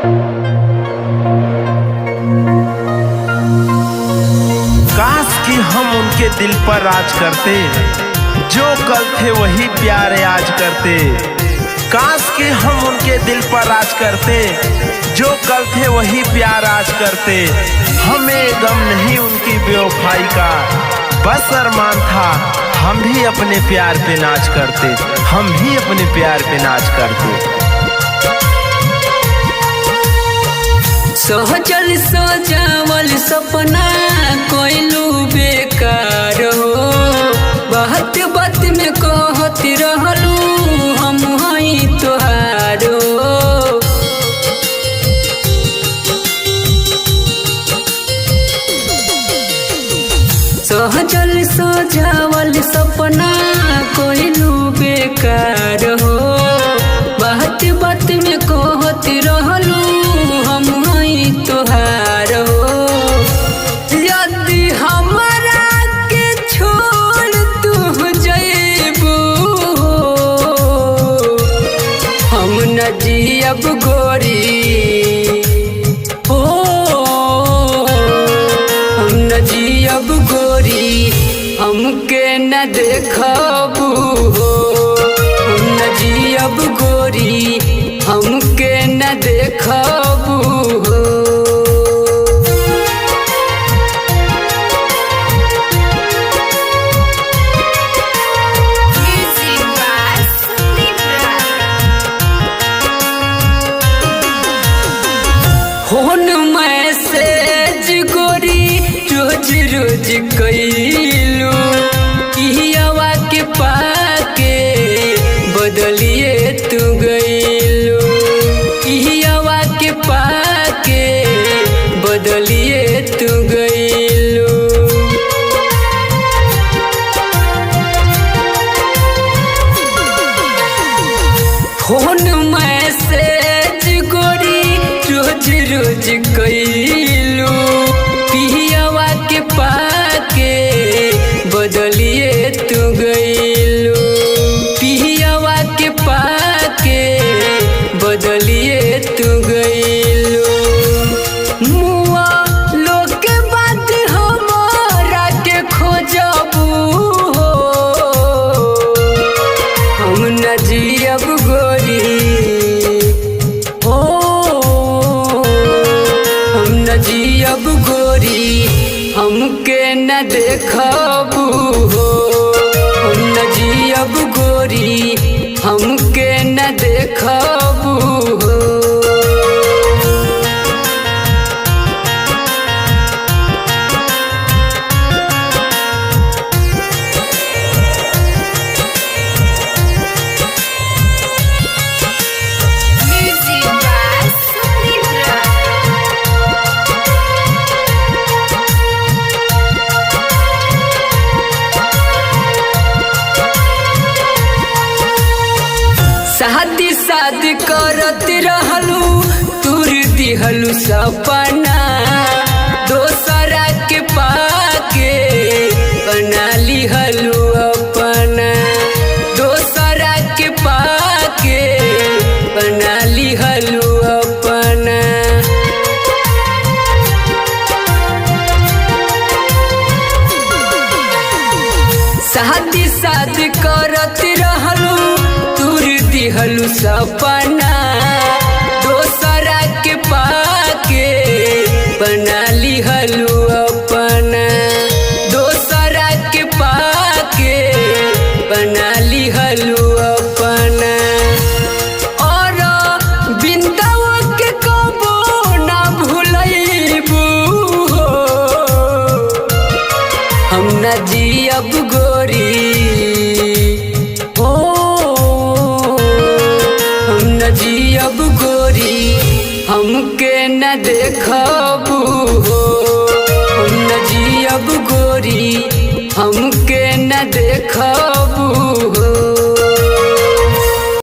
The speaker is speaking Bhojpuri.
काश कि हम उनके दिल पर राज करते, जो कल थे वही प्यार आज करते। काश कि हम उनके दिल पर राज करते, जो कल थे वही प्यार आज करते। हमें गम नहीं उनकी बेवफाई का, बस अरमान था हम भी अपने प्यार पे नाच करते, हम भी अपने प्यार पे नाच करते। सोचल सजावल सपना कोइलू बेकार हो, बात बात में कहत रहलू हम हई तोहार हो। सोचल सजावल सपना कोइलू बेकार हो, बात बात में कहत रहलू हम हई तोहार हो। यदि हमरा के छोड़ तू जइबू, हम न जियब गोरी हो, हम न जियब गोरी, हमके न देखबू हो। हम न जियब गोरी, हमके न देखबू हो। फोन मैसेज गोरी रोज रोज कैलू, किहवा के पाके बदलिए तू गइलू, किहवा के पाके बदलिए तू गइलू। फोन मैसेज गोरी रोज रोज कैलू, पिहवा के पाके बदलिए तू गइलू, पिहवा के पाके बदलिए तू गइलू। मुआ लोग के बात हमारा के खोजबू हो, हम न जियब गोरी हो, हम न जियब गोरी, हमके न देखबू हो। हम न जियब गोरी, हमके न देखबू हो। शादी शादी करत रहलू, तुर दिहलू सपना, दोसरा के पाके बना लिहलू अपना, दोसरा के पाके बना लिहलू अपना। शादी शादी करत रहलू, तुर दिहलू सपना, दोसरा के पाके बना लिहलू अपना, दोसरा के पाके बना लिहलू अपना। और बिंदावा के कबो ना भूलैबू हो, हम न जियब गोरी हो, हम न जियब गोरी, हमके न देखबू हो। हम न जियब गोरी, हमके न देखबू हो।